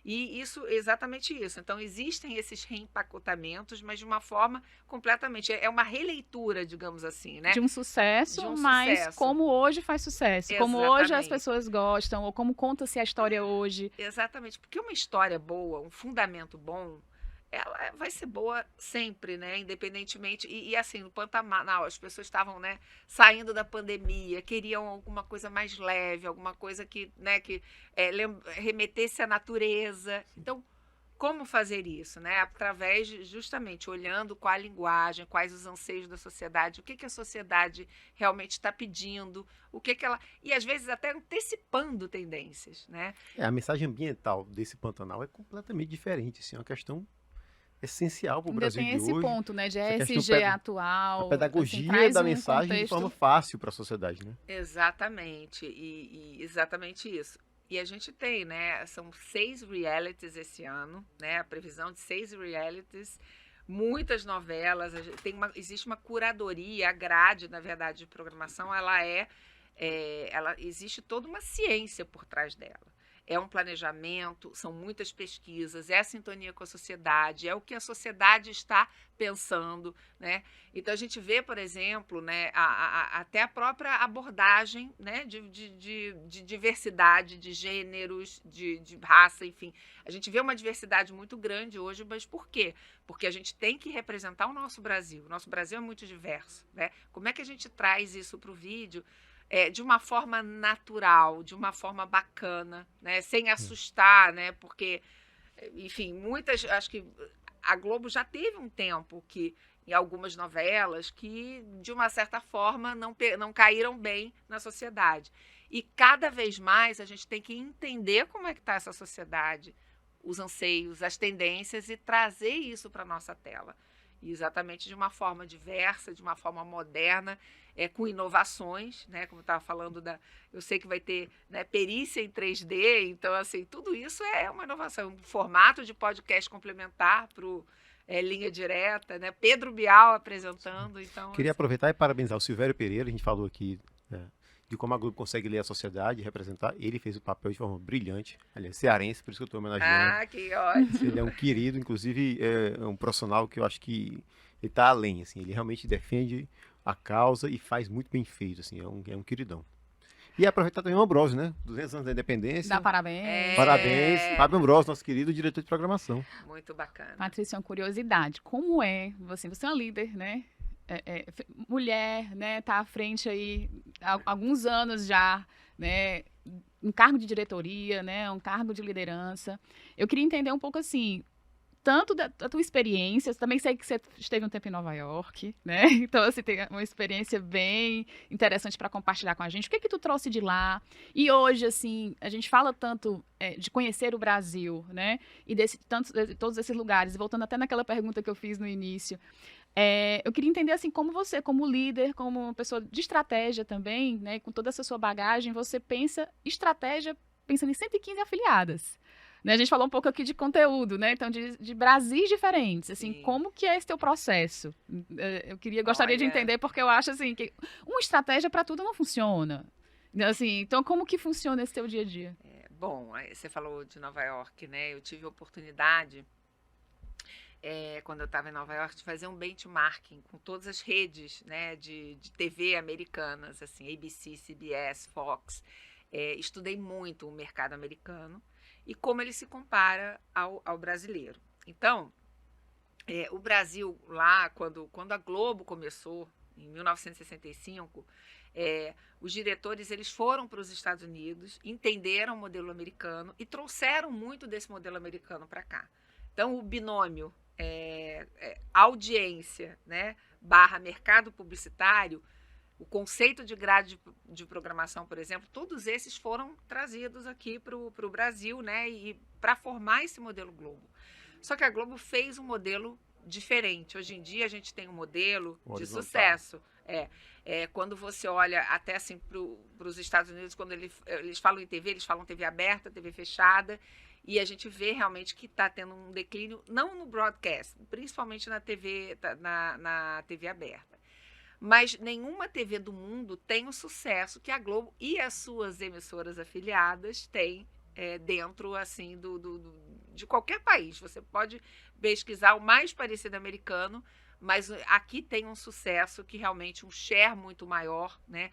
E exatamente isso. Então, existem esses reempacotamentos, mas de uma forma completamente... É uma releitura, digamos assim, né? De um sucesso, De um mas sucesso. como hoje faz sucesso. Como hoje as Exatamente. pessoas gostam, ou como conta-se a história hoje. Exatamente. Porque uma história boa, um fundamento bom, ela vai ser boa sempre, né? Independentemente. E assim, no Pantanal, as pessoas estavam, né, saindo da pandemia, queriam alguma coisa mais leve, alguma coisa que, né, que remetesse à natureza. Então, como fazer isso, né? Através justamente olhando qual a linguagem, quais os anseios da sociedade, o que a sociedade realmente está pedindo, o que ela... E às vezes até antecipando tendências, né? A mensagem ambiental desse Pantanal é completamente diferente, assim, é uma questão essencial para o Ainda Brasil tem de esse hoje. ponto, né, de Essa questão ESG a atual, assim, pedagogia traz da um mensagem de contexto. forma fácil para a sociedade, né? Exatamente, e exatamente isso. E a gente tem, né, são 6 realities esse ano, né, a previsão de 6 realities, muitas novelas, existe uma curadoria, a grade, na verdade, de programação, ela existe toda uma ciência por trás dela. É um planejamento, são muitas pesquisas, é a sintonia com a sociedade, é o que a sociedade está pensando, né? Então a gente vê, por exemplo, né, até a própria abordagem, né, de diversidade, de gêneros, de raça, enfim. A gente vê uma diversidade muito grande hoje, mas por quê? Porque a gente tem que representar o nosso Brasil. O nosso Brasil é muito diverso, né? Como é que a gente traz isso para o vídeo? De uma forma natural, de uma forma bacana, né? Sem assustar, né? Porque, enfim, acho que a Globo já teve um tempo que, em algumas novelas, que, de uma certa forma, não caíram bem na sociedade. E cada vez mais a gente tem que entender como é que está essa sociedade, os anseios, as tendências e trazer isso para a nossa tela. E exatamente de uma forma diversa, de uma forma moderna, com inovações, né? Como eu estava falando, eu sei que vai ter, né, perícia em 3D, então, assim, tudo isso é uma inovação. Um formato de podcast complementar para o Linha Direta, né? Pedro Bial apresentando. Então, Queria assim, aproveitar e parabenizar o Silvério Pereira, a gente falou aqui de como a Globo consegue ler a sociedade e representar. Ele fez o papel de forma brilhante, aliás, cearense, por isso que eu estou homenageando. que ótimo. Ele é um querido, inclusive é um profissional que eu acho que ele está além, assim, ele realmente defende a causa e faz muito bem feito, assim, é um queridão. E aproveitar também o Ambrosio, né? 200 anos da independência. Dá parabéns. Parabéns, Fábio Ambrosio, nosso querido diretor de programação. Muito bacana. Patrícia, uma curiosidade. Como você é uma líder, né? Mulher, né? Tá à frente aí há alguns anos já, né? Um cargo de diretoria, né? Um cargo de liderança. Eu queria entender um pouco assim, tanto da tua experiência, eu também sei que você esteve um tempo em Nova York, né? Então, assim, tem uma experiência bem interessante para compartilhar com a gente. O que tu trouxe de lá? E hoje, assim, a gente fala tanto de conhecer o Brasil, né? E de todos esses lugares. Voltando até naquela pergunta que eu fiz no início, eu queria entender, assim, como você, como líder, como uma pessoa de estratégia também, né? Com toda essa sua bagagem, você pensa estratégia pensando em 115 afiliadas. Né, a gente falou um pouco aqui de conteúdo, né? Então, de Brasis diferentes. Assim, Sim. como que é esse teu processo? Gostaria de entender, porque eu acho assim que uma estratégia para tudo não funciona. Assim, então, como que funciona esse teu dia a dia? Bom, você falou de Nova York, né? Eu tive a oportunidade, quando eu estava em Nova York, de fazer um benchmarking com todas as redes, né, de TV americanas, assim, ABC, CBS, Fox. Estudei muito o mercado americano e como ele se compara ao brasileiro. Então, o Brasil lá, quando a Globo começou, em 1965, os diretores eles foram para os Estados Unidos, entenderam o modelo americano e trouxeram muito desse modelo americano para cá. Então, o binômio audiência, né, / mercado publicitário, o conceito de grade de programação, por exemplo, todos esses foram trazidos aqui para o Brasil, né, e para formar esse modelo Globo. Só que a Globo fez um modelo diferente. Hoje em dia a gente tem um modelo de sucesso. Quando você olha até assim para os Estados Unidos, quando eles falam em TV, eles falam TV aberta, TV fechada, e a gente vê realmente que está tendo um declínio, não no broadcast, principalmente na TV, na TV aberta. Mas nenhuma TV do mundo tem o sucesso que a Globo e as suas emissoras afiliadas têm dentro assim de qualquer país. Você pode pesquisar o mais parecido americano, mas aqui tem um sucesso que realmente um share muito maior, né?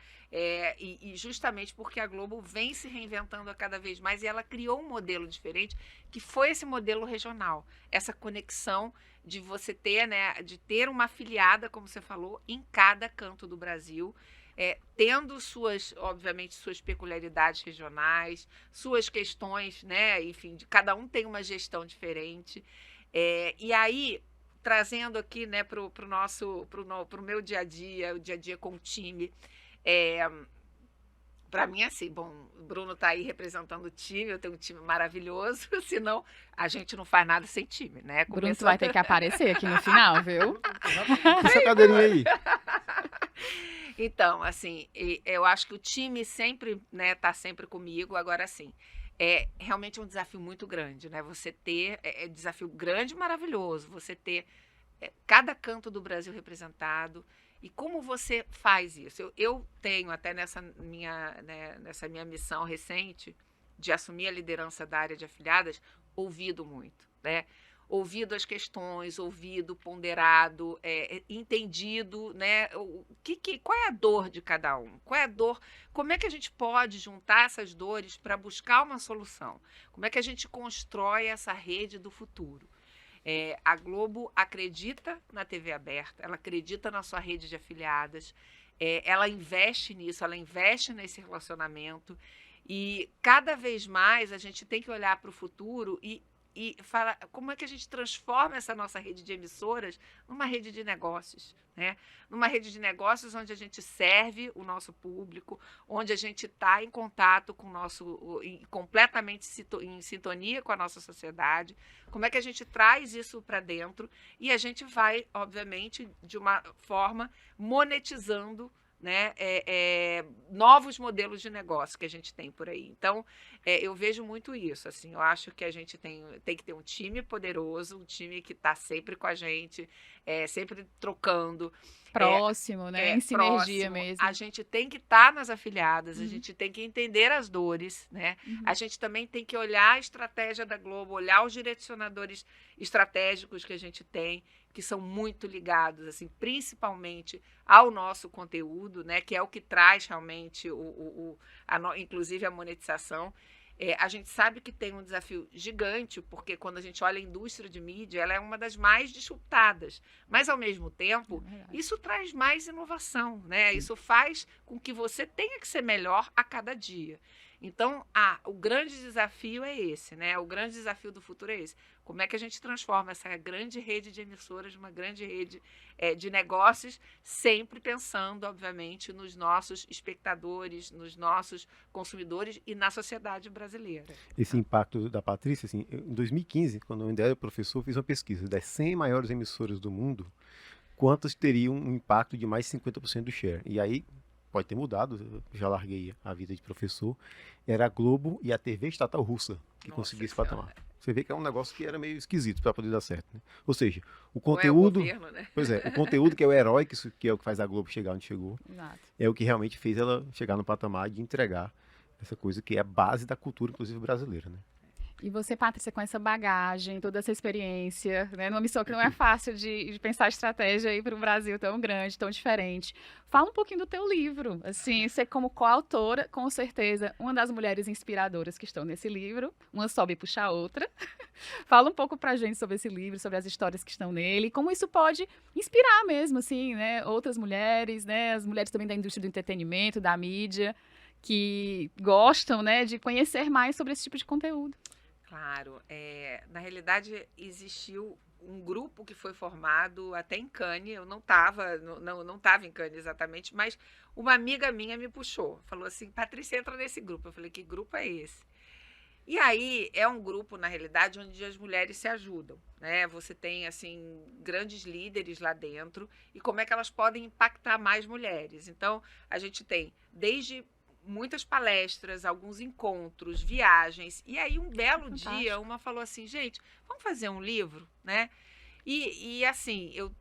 E justamente porque a Globo vem se reinventando a cada vez mais e ela criou um modelo diferente, que foi esse modelo regional, essa conexão de você ter, né, de ter uma afiliada, como você falou, em cada canto do Brasil, tendo obviamente, suas peculiaridades regionais, suas questões, né? Enfim, cada um tem uma gestão diferente. E aí, trazendo aqui, né, para o meu dia a dia, o dia a dia com o time, para mim, assim, bom, o Bruno está aí representando o time, eu tenho um time maravilhoso, senão a gente não faz nada sem time, né? Bruno, tu vai ter que aparecer aqui no final, viu? Essa cadeirinha aí. Então, assim, eu acho que o time sempre, né, tá sempre comigo. Agora, assim, realmente um desafio muito grande, né? Você ter, desafio grande e maravilhoso, você ter cada canto do Brasil representado. E como você faz isso? Eu tenho, até nessa minha missão recente, de assumir a liderança da área de afiliadas, ouvido muito, né? Ouvido as questões, ouvido, ponderado, entendido, né? Qual é a dor de cada um? Qual é a dor? Como é que a gente pode juntar essas dores para buscar uma solução? Como é que a gente constrói essa rede do futuro? A Globo acredita na TV aberta, ela acredita na sua rede de afiliadas, ela investe nisso, ela investe nesse relacionamento, e cada vez mais a gente tem que olhar para o futuro e falar como é que a gente transforma essa nossa rede de emissoras numa rede de negócios, né? Numa rede de negócios onde a gente serve o nosso público, onde a gente está em contato com o nosso, completamente em sintonia com a nossa sociedade. Como é que a gente traz isso para dentro e a gente vai, obviamente, de uma forma monetizando, né, novos modelos de negócio que a gente tem por aí. Então, eu vejo muito isso, assim, eu acho que a gente tem que ter um time poderoso, um time que está sempre com a gente, sempre trocando. Próximo, né? Em sinergia Próximo. mesmo. A gente tem que estar nas afiliadas, a gente tem que entender as dores, né? A gente também tem que olhar a estratégia da Globo, olhar os direcionadores estratégicos que a gente tem, que são muito ligados, assim, principalmente ao nosso conteúdo, né? Que é o que traz realmente, inclusive a monetização. A gente sabe que tem um desafio gigante, porque quando a gente olha a indústria de mídia, ela é uma das mais disruptadas. Mas, ao mesmo tempo, isso traz mais inovação, né? Isso faz com que você tenha que ser melhor a cada dia. Então, o grande desafio é esse, né? O grande desafio do futuro é esse. Como é que a gente transforma essa grande rede de emissoras numa grande rede de negócios, sempre pensando, obviamente, nos nossos espectadores, nos nossos consumidores e na sociedade brasileira. Esse impacto da Patrícia, assim, em 2015, quando eu ainda era professor, eu fiz uma pesquisa das 100 maiores emissoras do mundo, quantas teriam um impacto de mais 50% do share. E aí, pode ter mudado, eu já larguei a vida de professor, era a Globo e a TV estatal russa que conseguiu esse patamar. Você vê que é um negócio que era meio esquisito para poder dar certo, né? Ou seja, o conteúdo... Ou é o governo, né? Pois é, o conteúdo que é o herói, que é o que faz a Globo chegar onde chegou, Exato. é o que realmente fez ela chegar no patamar de entregar essa coisa que é a base da cultura, inclusive brasileira, né? E você, Patrícia, com essa bagagem, toda essa experiência, né, numa missão que não é fácil de pensar estratégia aí para um Brasil tão grande, tão diferente. Fala um pouquinho do teu livro. Assim, você como coautora, com certeza, uma das mulheres inspiradoras que estão nesse livro. Uma sobe e puxa a outra. Fala um pouco pra gente sobre esse livro, sobre as histórias que estão nele, e como isso pode inspirar mesmo, assim, né, outras mulheres, né, as mulheres também da indústria do entretenimento, da mídia, que gostam, né, de conhecer mais sobre esse tipo de conteúdo. Claro, na realidade existiu um grupo que foi formado até em Cannes, eu não estava em Cannes exatamente, mas uma amiga minha me puxou, falou assim, Patrícia, entra nesse grupo. Eu falei, que grupo é esse? E aí é um grupo, na realidade, onde as mulheres se ajudam, né? Você tem, assim, grandes líderes lá dentro e como é que elas podem impactar mais mulheres. Então, a gente tem desde muitas palestras, alguns encontros, viagens. E aí, um belo dia, uma falou assim, gente, vamos fazer um livro, né? E assim, eu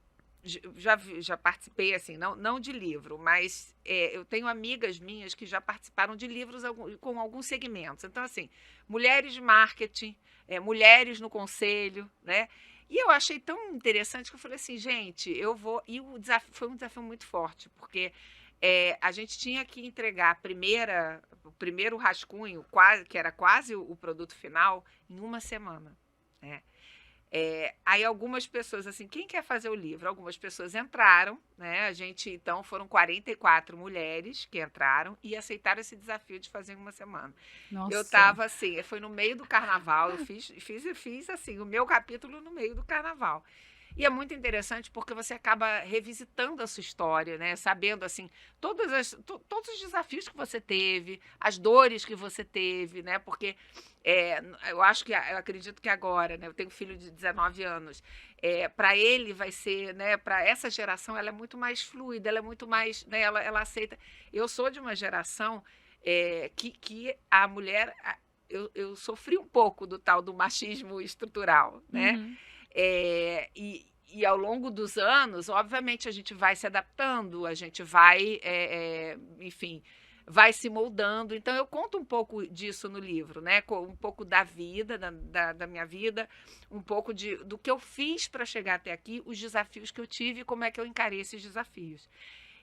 já participei, assim, não de livro, mas eu tenho amigas minhas que já participaram de livros com alguns segmentos. Então, assim, mulheres de marketing, mulheres no conselho, né? E eu achei tão interessante que eu falei assim, gente, eu vou... E foi um desafio muito forte, porque a gente tinha que entregar o primeiro rascunho, que era quase o produto final, em uma semana, né? Aí algumas pessoas, assim, quem quer fazer o livro? Algumas pessoas entraram, né? A gente, então, foram 44 mulheres que entraram e aceitaram esse desafio de fazer em uma semana. Eu Nossa. estava assim, foi no meio do carnaval, eu fiz assim, o meu capítulo no meio do carnaval. E é muito interessante porque você acaba revisitando a sua história, né? Sabendo, assim, todos os desafios que você teve, as dores que você teve, né? Porque eu acredito que agora, né? Eu tenho um filho de 19 anos. Para ele vai ser, né? Para essa geração, ela é muito mais fluida, ela é muito mais, né? Ela aceita. Eu sou de uma geração que a mulher. Eu sofri um pouco do tal do machismo estrutural, né? Uhum. E ao longo dos anos, obviamente, a gente vai se adaptando, a gente vai, enfim, vai se moldando. Então, eu conto um pouco disso no livro, né? Um pouco da vida, da minha vida, um pouco do que eu fiz para chegar até aqui, os desafios que eu tive e como é que eu encarei esses desafios.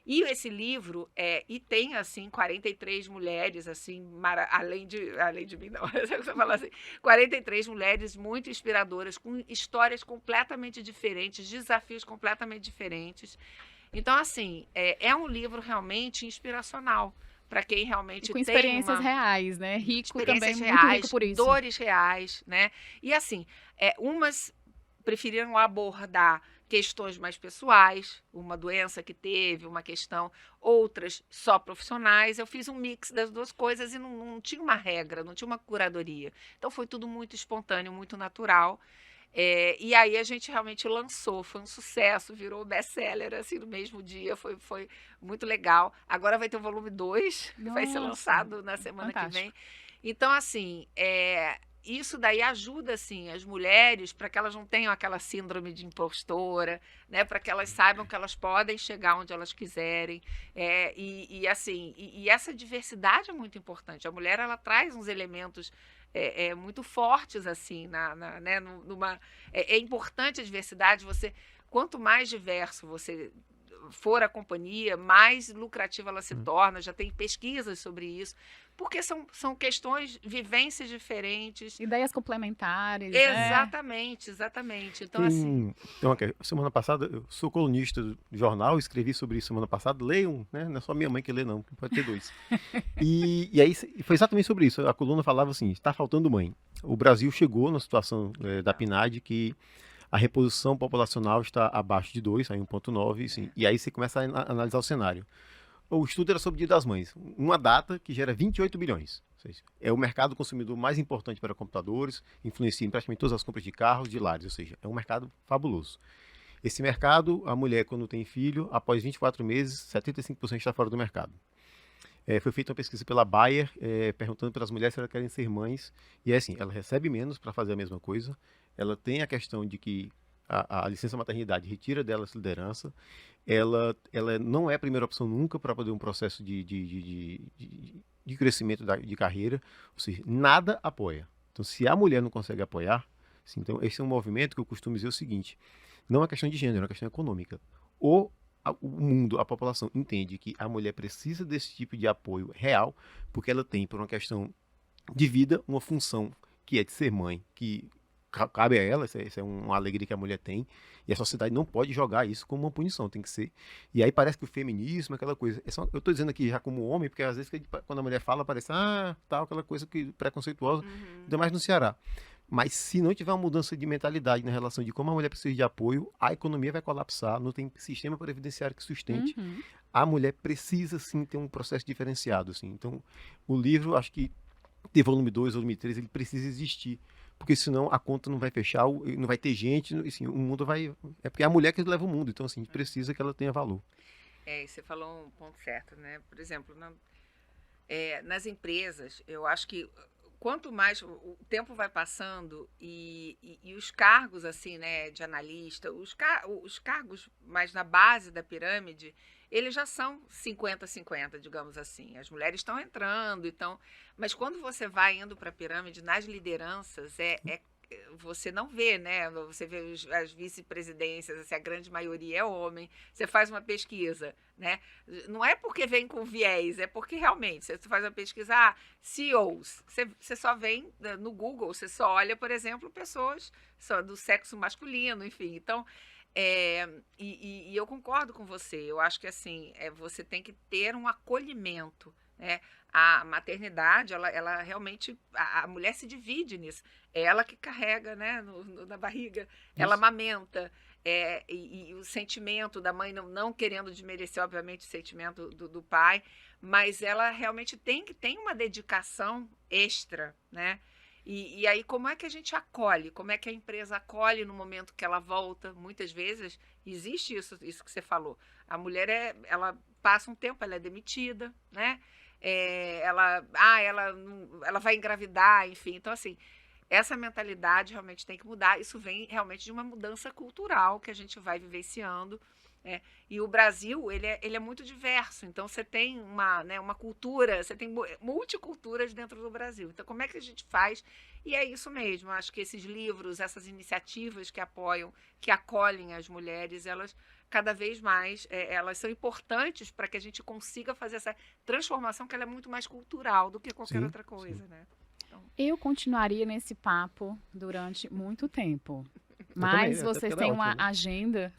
E esse livro, e tem, assim, 43 mulheres, assim, além de mim, não, eu falo assim, 43 mulheres muito inspiradoras, com histórias completamente diferentes, desafios completamente diferentes. Então, assim, é um livro realmente inspiracional, para quem E realmente com tem experiências reais, né? Rico também, experiências muito rico reais, por isso. dores reais, né? E assim, umas preferiram abordar questões mais pessoais, uma doença que teve, uma questão, outras só profissionais. Eu fiz um mix das duas coisas e não tinha uma regra, não tinha uma curadoria. Então foi tudo muito espontâneo, muito natural. E aí a gente realmente lançou, foi um sucesso, virou best-seller assim no mesmo dia, foi muito legal. Agora vai ter o volume 2 que vai ser Nossa, lançado na semana que vem. fantástico. Então, assim, isso daí ajuda assim, as mulheres para que elas não tenham aquela síndrome de impostora, né? Para que elas saibam que elas podem chegar onde elas quiserem. E essa diversidade é muito importante. A mulher ela traz uns elementos muito fortes assim né, é importante a diversidade. Quanto mais diverso você for a companhia, mais lucrativa ela se torna. Já tem pesquisas sobre isso, porque são questões, vivências diferentes. Ideias complementares, né? Exatamente. Então, assim. Semana passada, eu sou colunista do jornal, escrevi sobre isso semana passada. Leiam, né? Não é só minha mãe que lê, não, pode ter dois. E aí foi exatamente sobre isso. A coluna falava assim: está faltando mãe. O Brasil chegou na situação da PNAD que a reposição populacional está abaixo de 2, aí 1,9, assim, e aí você começa a analisar o cenário. O estudo era sobre o Dia das Mães, uma data que gera 28 bilhões. Ou seja, é o mercado consumidor mais importante para computadores, influencia em praticamente todas as compras de carros, de lares, ou seja, é um mercado fabuloso. Esse mercado, a mulher, quando tem filho, após 24 meses, 75% está fora do mercado. Foi feita uma pesquisa pela Bayer, perguntando para as mulheres se elas querem ser mães, e é assim, ela recebe menos para fazer a mesma coisa, ela tem a questão de que a licença maternidade retira dela essa liderança, ela não é a primeira opção nunca para poder um processo de crescimento de carreira, ou seja, nada apoia. Então, se a mulher não consegue apoiar, assim, então esse é um movimento que eu costumo dizer o seguinte: não é uma questão de gênero, é uma questão econômica. O mundo, a população entende que a mulher precisa desse tipo de apoio real, porque ela tem, por uma questão de vida, uma função que é de ser mãe, que cabe a ela, essa é uma alegria que a mulher tem, e a sociedade não pode jogar isso como uma punição, tem que ser. E aí parece que o feminismo, aquela coisa, eu estou dizendo aqui já como homem, porque às vezes quando a mulher fala, parece, tal, aquela coisa preconceituosa, ainda mais no Ceará. Mas se não tiver uma mudança de mentalidade na relação de como a mulher precisa de apoio, a economia vai colapsar, não tem sistema previdenciário que sustente. A mulher precisa sim ter um processo diferenciado, assim. Então, o livro, acho que ter volume 2, volume 3, ele precisa existir, porque senão a conta não vai fechar, não vai ter gente, assim, o mundo vai... É porque é a mulher que leva o mundo, então assim, a gente precisa que ela tenha valor. Você falou um ponto certo, né? Por exemplo, nas empresas, eu acho que quanto mais o tempo vai passando e os cargos assim, né, de analista, os cargos mais na base da pirâmide, eles já são 50-50, digamos assim. As mulheres estão entrando, mas quando você vai indo para a pirâmide, nas lideranças, você não vê, né? Você vê as vice-presidências, assim, a grande maioria é homem. Você faz uma pesquisa, né? Não é porque vem com viés, é porque realmente você faz uma pesquisa, CEOs. Você só vem no Google, você só olha, por exemplo, pessoas só do sexo masculino, enfim. Então, e eu concordo com você. Eu acho que assim, você tem que ter um acolhimento, né? A maternidade, ela realmente, a mulher se divide nisso. É ela que carrega, né, na barriga, ela Isso. amamenta. E o sentimento da mãe, não querendo desmerecer, obviamente, o sentimento do pai, mas ela realmente tem uma dedicação extra, né? E aí, como é que a gente acolhe? Como é que a empresa acolhe no momento que ela volta? Muitas vezes existe isso que você falou. A mulher, ela passa um tempo, ela é demitida, né? Ela vai engravidar, enfim. Então, assim, essa mentalidade realmente tem que mudar. Isso vem realmente de uma mudança cultural que a gente vai vivenciando. E o Brasil, ele é muito diverso. Então, você tem uma cultura, você tem multiculturas dentro do Brasil. Então, como é que a gente faz? E é isso mesmo. Acho que esses livros, essas iniciativas que apoiam, que acolhem as mulheres, elas cada vez mais, elas são importantes para que a gente consiga fazer essa transformação, que ela é muito mais cultural do que qualquer Sim, outra coisa, sim. né? Então, Eu continuaria nesse papo durante muito tempo. também, Mas até vocês porque ela é têm uma ótima, né? agenda.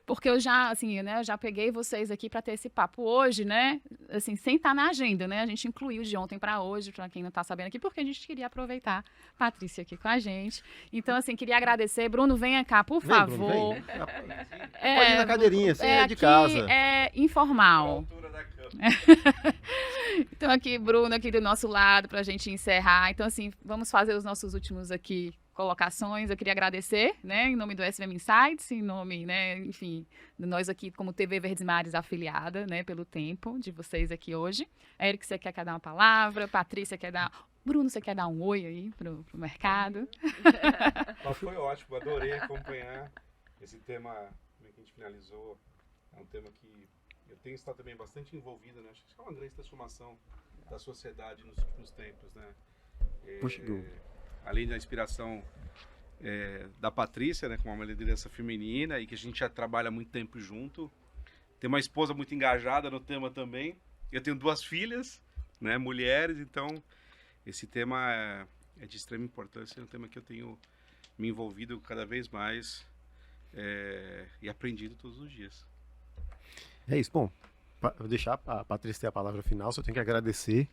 Porque eu já, assim, né, eu já peguei vocês aqui para ter esse papo hoje, né? Assim, sem estar na agenda, né? A gente incluiu de ontem para hoje, para quem não está sabendo aqui, porque a gente queria aproveitar a Patrícia aqui com a gente. Então, assim, queria agradecer. Bruno, venha cá, por Vem, Bruno, favor. vem. Pode ir na cadeirinha, assim, é de aqui casa. é informal. Altura da cama. Então, aqui, Bruno, aqui do nosso lado, para a gente encerrar. Então, assim, vamos fazer os nossos últimos aqui colocações. Eu queria agradecer, né, em nome do SVM Insights, em nome, né, enfim, de nós aqui como TV Verdes Mares afiliada, né, pelo tempo de vocês aqui hoje. Eric, você quer dar uma palavra? Patrícia quer dar... Bruno, você quer dar um oi aí pro mercado? Mas foi ótimo, adorei acompanhar esse tema que a gente finalizou. É um tema que eu tenho estado também bastante envolvido, né? Acho que é uma grande transformação da sociedade nos últimos tempos, né? Puxa, Além da inspiração da Patrícia, né, com uma liderança feminina e que a gente já trabalha há muito tempo junto. Tem uma esposa muito engajada no tema também. Eu tenho 2 filhas, né, mulheres, então esse tema é de extrema importância, é um tema que eu tenho me envolvido cada vez mais e aprendido todos os dias. É isso. Bom, vou deixar a Patrícia ter a palavra final, só tenho que agradecer,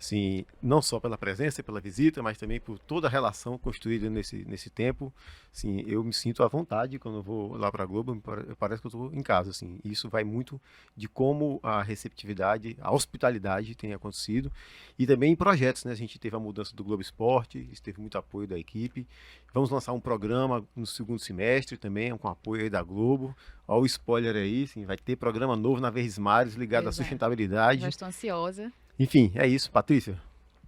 assim, não só pela presença e pela visita, mas também por toda a relação construída nesse tempo. Assim, eu me sinto à vontade quando eu vou lá para a Globo, parece que eu estou em casa. Assim, e isso vai muito de como a receptividade, a hospitalidade tem acontecido, e também em projetos, né? A gente teve a mudança do Globo Esporte, isso teve muito apoio da equipe. Vamos lançar um programa no segundo semestre também, com apoio aí da Globo. Olha o spoiler aí, assim, vai ter programa novo na Verdes Mares ligado à Pois é. sustentabilidade. Já estou ansiosa. Enfim, é isso, Patrícia.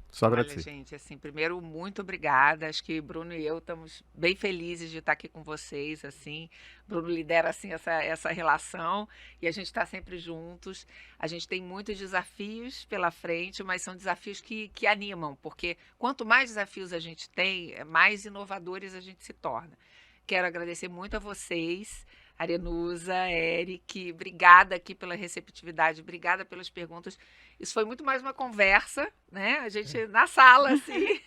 Só olha, agradecer. gente, assim, primeiro, muito obrigada. Acho que Bruno e eu estamos bem felizes de estar aqui com vocês, assim. Bruno lidera, assim, essa relação e a gente está sempre juntos. A gente tem muitos desafios pela frente, mas são desafios que animam, porque quanto mais desafios a gente tem, mais inovadores a gente se torna. Quero agradecer muito a vocês, Arenusa, Eric, obrigada aqui pela receptividade, obrigada pelas perguntas. Isso foi muito mais uma conversa, né? A gente na sala, assim.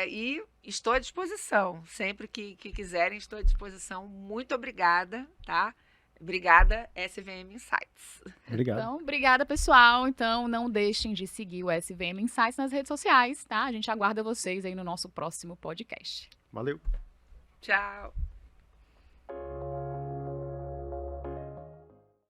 E estou à disposição. Sempre que quiserem, estou à disposição. Muito obrigada, tá? Obrigada, SVM Insights. Obrigado. Então, obrigada, pessoal. Então, não deixem de seguir o SVM Insights nas redes sociais, tá? A gente aguarda vocês aí no nosso próximo podcast. Valeu. Tchau.